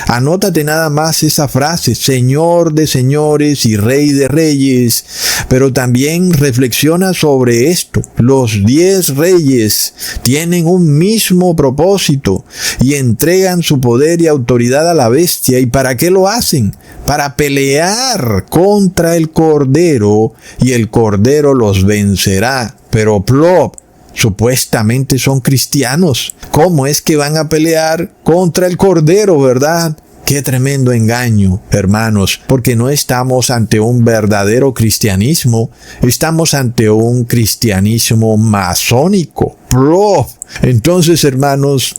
Anótate nada más esa frase, Señor de señores y Rey de reyes, pero también reflexiona sobre esto. Los 10 reyes tienen un mismo propósito y entregan su poder y autoridad a la bestia. ¿Y para qué lo hacen? Para pelear contra el Cordero, y el Cordero los vencerá. Pero plop, supuestamente son cristianos. ¿Cómo es que van a pelear contra el Cordero, verdad? Qué tremendo engaño, hermanos, porque no estamos ante un verdadero cristianismo, estamos ante un cristianismo masónico. Plop. Entonces, hermanos,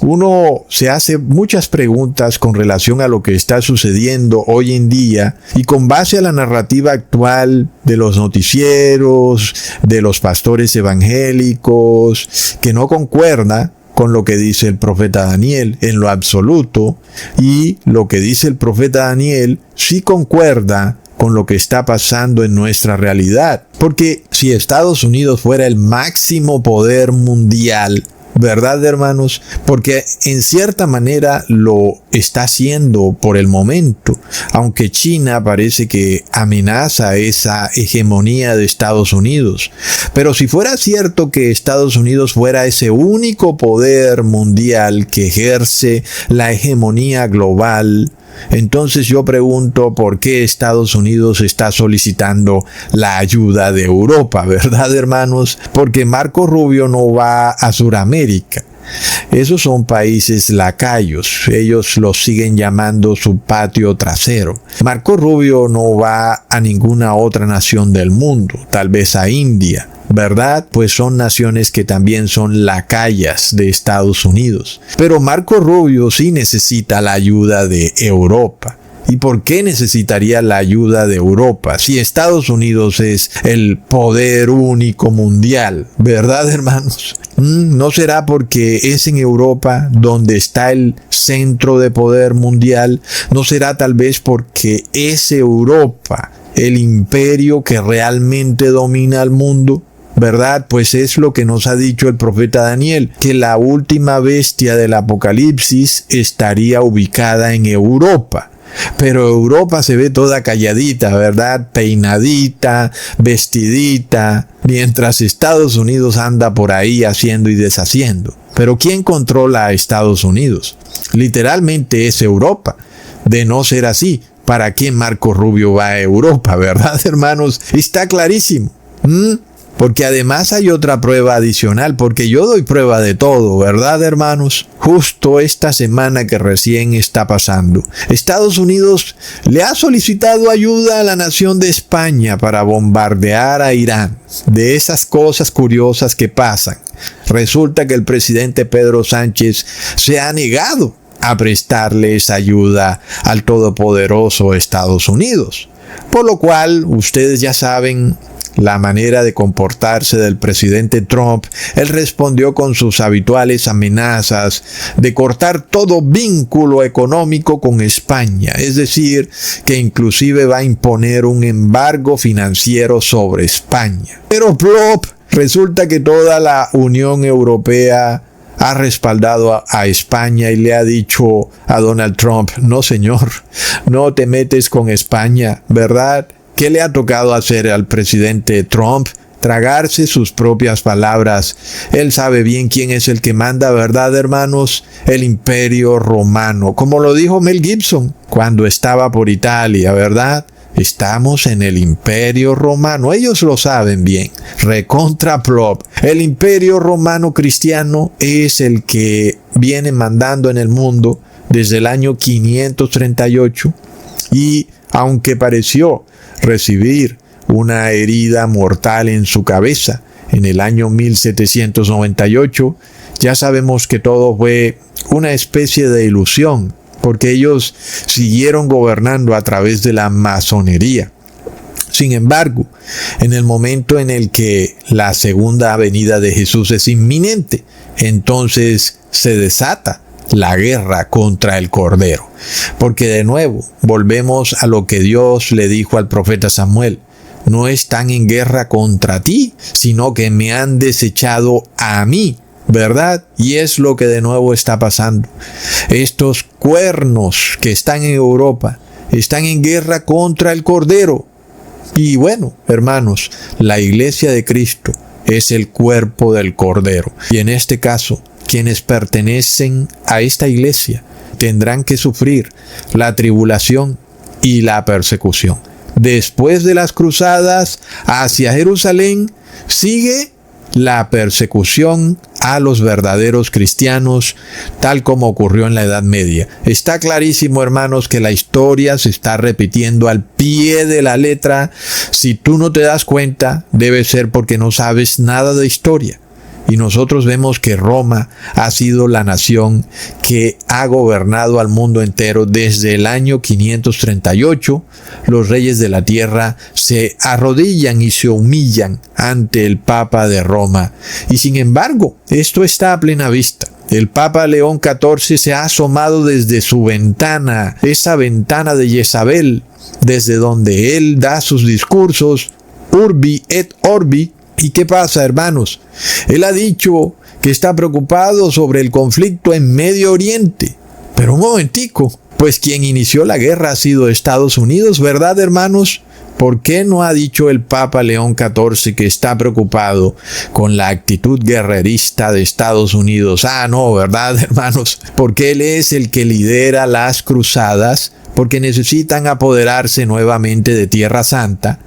uno se hace muchas preguntas con relación a lo que está sucediendo hoy en día, y con base a la narrativa actual de los noticieros, de los pastores evangélicos, que no concuerda con lo que dice el profeta Daniel en lo absoluto, y lo que dice el profeta Daniel sí concuerda con lo que está pasando en nuestra realidad. Porque si Estados Unidos fuera el máximo poder mundial, ¿verdad, hermanos? Porque en cierta manera lo está haciendo por el momento, aunque China parece que amenaza esa hegemonía de Estados Unidos. Pero si fuera cierto que Estados Unidos fuera ese único poder mundial que ejerce la hegemonía global, entonces yo pregunto por qué Estados Unidos está solicitando la ayuda de Europa, ¿verdad, hermanos? Porque Marco Rubio no va a Sudamérica. Esos son países lacayos, ellos los siguen llamando su patio trasero. Marco Rubio no va a ninguna otra nación del mundo, tal vez a India, ¿verdad? Pues son naciones que también son lacayas de Estados Unidos. Pero Marco Rubio sí necesita la ayuda de Europa. ¿Y por qué necesitaría la ayuda de Europa si Estados Unidos es el poder único mundial? ¿Verdad, hermanos? ¿No será porque es en Europa donde está el centro de poder mundial? ¿No será tal vez porque es Europa el imperio que realmente domina el mundo? ¿Verdad? Pues es lo que nos ha dicho el profeta Daniel, que la última bestia del Apocalipsis estaría ubicada en Europa. Pero Europa se ve toda calladita, ¿verdad? Peinadita, vestidita, mientras Estados Unidos anda por ahí haciendo y deshaciendo. Pero ¿quién controla a Estados Unidos? Literalmente es Europa. De no ser así, ¿para qué Marco Rubio va a Europa? ¿Verdad, hermanos? Está clarísimo. Porque además hay otra prueba adicional, porque yo doy prueba de todo, ¿verdad, hermanos? Justo esta semana que recién está pasando, Estados Unidos le ha solicitado ayuda a la nación de España para bombardear a Irán. De esas cosas curiosas que pasan, resulta que el presidente Pedro Sánchez se ha negado a prestarle esa ayuda al todopoderoso Estados Unidos. Por lo cual, ustedes ya saben la manera de comportarse del presidente Trump. Él respondió con sus habituales amenazas de cortar todo vínculo económico con España, es decir, que inclusive va a imponer un embargo financiero sobre España. Pero plop, resulta que toda la Unión Europea ha respaldado a España y le ha dicho a Donald Trump: no, señor, no te metes con España, ¿verdad? ¿Qué le ha tocado hacer al presidente Trump? Tragarse sus propias palabras. Él sabe bien quién es el que manda, ¿verdad, hermanos? El Imperio Romano. Como lo dijo Mel Gibson cuando estaba por Italia, ¿verdad? Estamos en el Imperio Romano. Ellos lo saben bien. Recontra plop. El Imperio Romano cristiano es el que viene mandando en el mundo desde el año 538. Y aunque pareció recibir una herida mortal en su cabeza en el año 1798, ya sabemos que todo fue una especie de ilusión, porque ellos siguieron gobernando a través de la masonería. Sin embargo, en el momento en el que la segunda venida de Jesús es inminente, entonces se desata la guerra contra el Cordero. Porque de nuevo, volvemos a lo que Dios le dijo al profeta Samuel: no están en guerra contra ti, sino que me han desechado a mí, ¿verdad? Y es lo que de nuevo está pasando. Estos cuernos que están en Europa están en guerra contra el Cordero. Y bueno, hermanos, la iglesia de Cristo es el cuerpo del Cordero. Y en este caso, quienes pertenecen a esta iglesia tendrán que sufrir la tribulación y la persecución. Después de las cruzadas hacia Jerusalén, sigue la persecución a los verdaderos cristianos, tal como ocurrió en la Edad Media. Está clarísimo, hermanos, que la historia se está repitiendo al pie de la letra. Si tú no te das cuenta, debe ser porque no sabes nada de historia. Y nosotros vemos que Roma ha sido la nación que ha gobernado al mundo entero desde el año 538. Los reyes de la tierra se arrodillan y se humillan ante el Papa de Roma. Y sin embargo, esto está a plena vista. El Papa León XIV se ha asomado desde su ventana, esa ventana de Jezabel, desde donde él da sus discursos, Urbi et Orbi. ¿Y qué pasa, hermanos? Él ha dicho que está preocupado sobre el conflicto en Medio Oriente. Pero un momentico, pues quien inició la guerra ha sido Estados Unidos, ¿verdad, hermanos? ¿Por qué no ha dicho el Papa León XIV que está preocupado con la actitud guerrerista de Estados Unidos? No, ¿verdad, hermanos? Porque él es el que lidera las cruzadas, porque necesitan apoderarse nuevamente de Tierra Santa.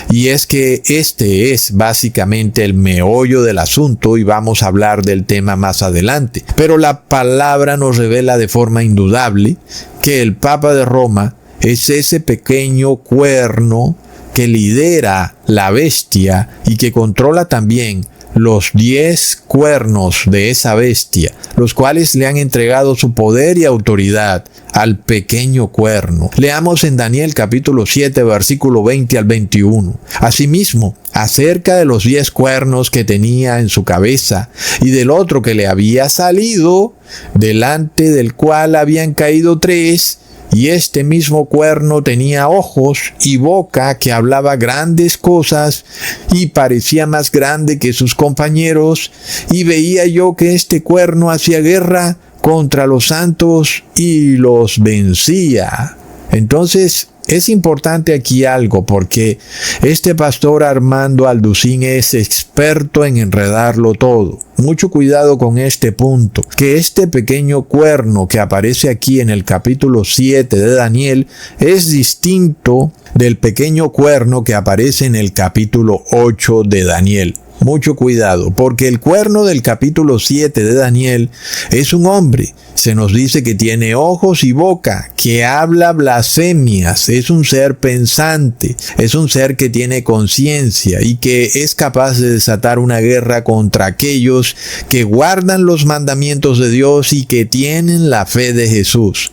Y es que este es básicamente el meollo del asunto y vamos a hablar del tema más adelante. Pero la palabra nos revela de forma indudable que el Papa de Roma es ese pequeño cuerno que lidera la bestia y que controla también los 10 cuernos de esa bestia, los cuales le han entregado su poder y autoridad al pequeño cuerno. Leamos en Daniel capítulo 7, versículo 20 al 21. Asimismo, acerca de los 10 cuernos que tenía en su cabeza y del otro que le había salido, delante del cual habían caído 3, y este mismo cuerno tenía ojos y boca que hablaba grandes cosas y parecía más grande que sus compañeros, y veía yo que este cuerno hacía guerra contra los santos y los vencía. Entonces, es importante aquí algo, porque este pastor Armando Alducín es experto en enredarlo todo. Mucho cuidado con este punto, que este pequeño cuerno que aparece aquí en el capítulo 7 de Daniel es distinto del pequeño cuerno que aparece en el capítulo 8 de Daniel. Mucho cuidado, porque el cuerno del capítulo 7 de Daniel es un hombre. Se nos dice que tiene ojos y boca, que habla blasfemias, es un ser pensante, es un ser que tiene conciencia y que es capaz de desatar una guerra contra aquellos que guardan los mandamientos de Dios y que tienen la fe de Jesús.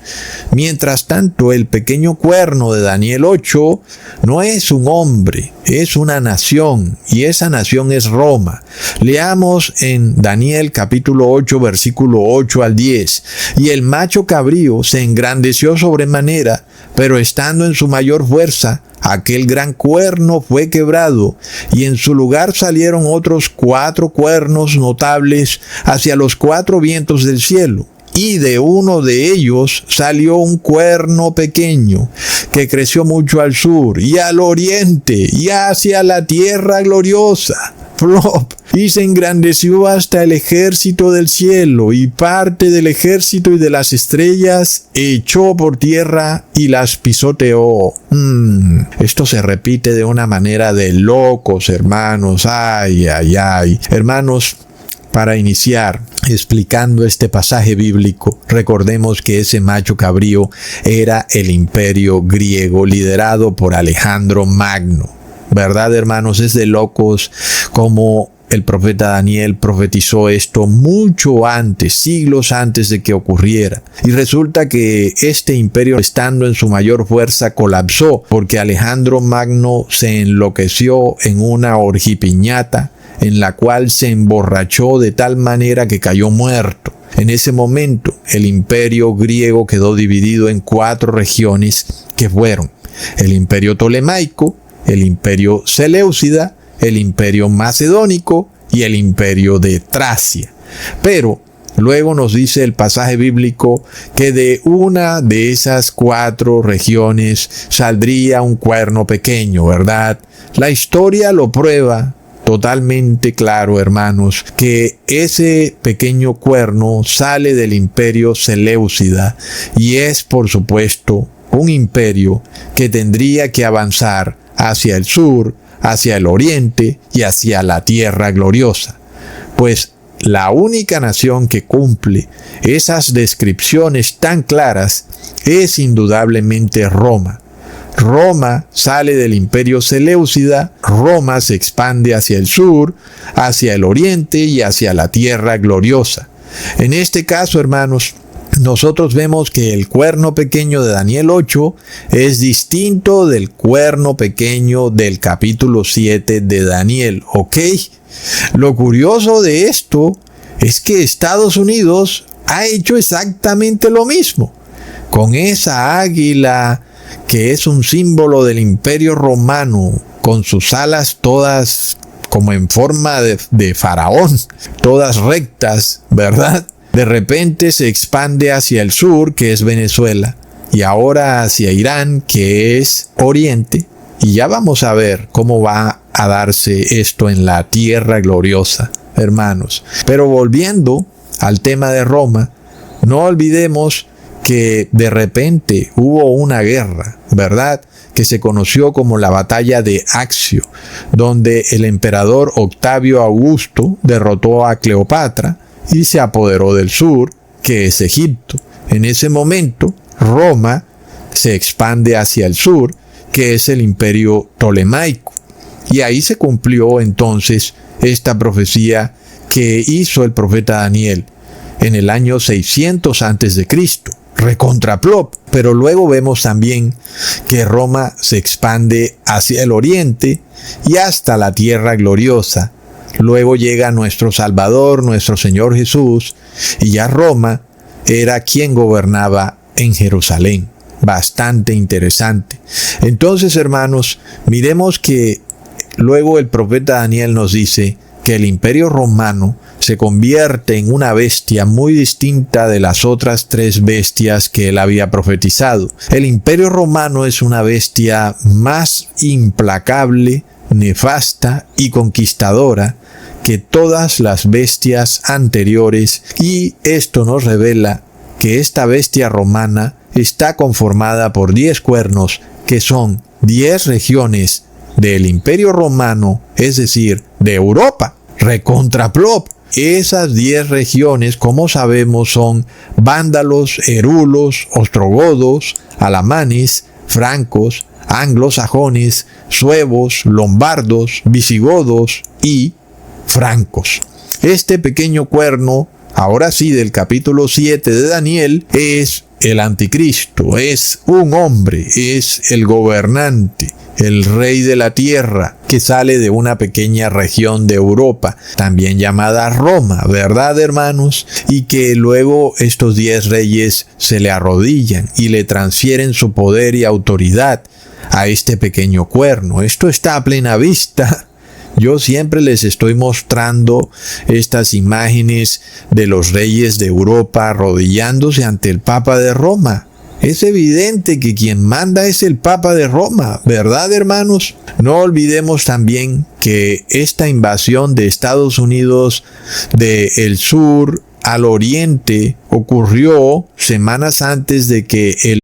Mientras tanto, el pequeño cuerno de Daniel 8 no es un hombre, es una nación, y esa nación es Roma. Leamos en Daniel capítulo 8, versículo 8 al 10. Y el macho cabrío se engrandeció sobremanera, pero estando en su mayor fuerza, aquel gran cuerno fue quebrado, y en su lugar salieron otros 4 cuernos notables hacia los 4 vientos del cielo. Y de uno de ellos salió un cuerno pequeño, que creció mucho al sur y al oriente y hacia la tierra gloriosa. Flop. Y se engrandeció hasta el ejército del cielo, y parte del ejército y de las estrellas echó por tierra y las pisoteó. Esto se repite de una manera de locos, hermanos. Ay. Hermanos, para iniciar explicando este pasaje bíblico, recordemos que ese macho cabrío era el imperio griego liderado por Alejandro Magno. ¿Verdad, hermanos? Es de locos como el profeta Daniel profetizó esto mucho antes, siglos antes de que ocurriera. Y resulta que este imperio, estando en su mayor fuerza, colapsó porque Alejandro Magno se enloqueció en una orgipiñata en la cual se emborrachó de tal manera que cayó muerto. En ese momento, el imperio griego quedó dividido en 4 regiones que fueron el imperio tolemaico, el imperio seleucida, el imperio macedónico y el imperio de Tracia. Pero luego nos dice el pasaje bíblico que de una de esas 4 regiones saldría un cuerno pequeño, ¿verdad? La historia lo prueba totalmente claro, hermanos, que ese pequeño cuerno sale del imperio Seleucida y es, por supuesto, un imperio que tendría que avanzar hacia el sur, hacia el oriente y hacia la tierra gloriosa. Pues la única nación que cumple esas descripciones tan claras es indudablemente Roma. Roma sale del imperio Seleucida, Roma se expande hacia el sur, hacia el oriente y hacia la tierra gloriosa. En este caso, hermanos, nosotros vemos que el cuerno pequeño de Daniel 8 es distinto del cuerno pequeño del capítulo 7 de Daniel, ¿ok? Lo curioso de esto es que Estados Unidos ha hecho exactamente lo mismo. Con esa águila que es un símbolo del imperio romano, con sus alas todas como en forma de faraón, todas rectas, ¿verdad? De repente se expande hacia el sur, que es Venezuela, y ahora hacia Irán, que es Oriente, y ya vamos a ver cómo va a darse esto en la tierra gloriosa, hermanos. Pero volviendo al tema de Roma, no olvidemos que de repente hubo una guerra, ¿verdad?, que se conoció como la batalla de Accio, donde el emperador Octavio Augusto derrotó a Cleopatra y se apoderó del sur, que es Egipto. En ese momento, Roma se expande hacia el sur, que es el imperio tolemaico. Y ahí se cumplió entonces esta profecía que hizo el profeta Daniel en el año 600 a.C., recontraplop. Pero luego vemos también que Roma se expande hacia el oriente y hasta la tierra gloriosa. Luego llega nuestro Salvador, nuestro Señor Jesús, y ya Roma era quien gobernaba en Jerusalén. Bastante interesante. Entonces, hermanos, miremos que luego el profeta Daniel nos dice que el imperio romano se convierte en una bestia muy distinta de las otras 3 bestias que él había profetizado. El imperio romano es una bestia más implacable, nefasta y conquistadora que todas las bestias anteriores, y esto nos revela que esta bestia romana está conformada por 10 cuernos, que son 10 regiones del imperio romano, es decir, de Europa. Recontraplop. Esas 10 regiones, como sabemos, son vándalos, erulos, ostrogodos, alamanes, francos, anglosajones, suevos, lombardos, visigodos y francos. Este pequeño cuerno, ahora sí, del capítulo 7 de Daniel, es el anticristo, es un hombre, es el gobernante, el rey de la tierra, que sale de una pequeña región de Europa, también llamada Roma, ¿verdad, hermanos? Y que luego estos 10 reyes se le arrodillan y le transfieren su poder y autoridad a este pequeño cuerno. Esto está a plena vista. Yo siempre les estoy mostrando estas imágenes de los reyes de Europa arrodillándose ante el Papa de Roma. Es evidente que quien manda es el Papa de Roma, ¿verdad, hermanos? No olvidemos también que esta invasión de Estados Unidos del sur al oriente ocurrió semanas antes de que el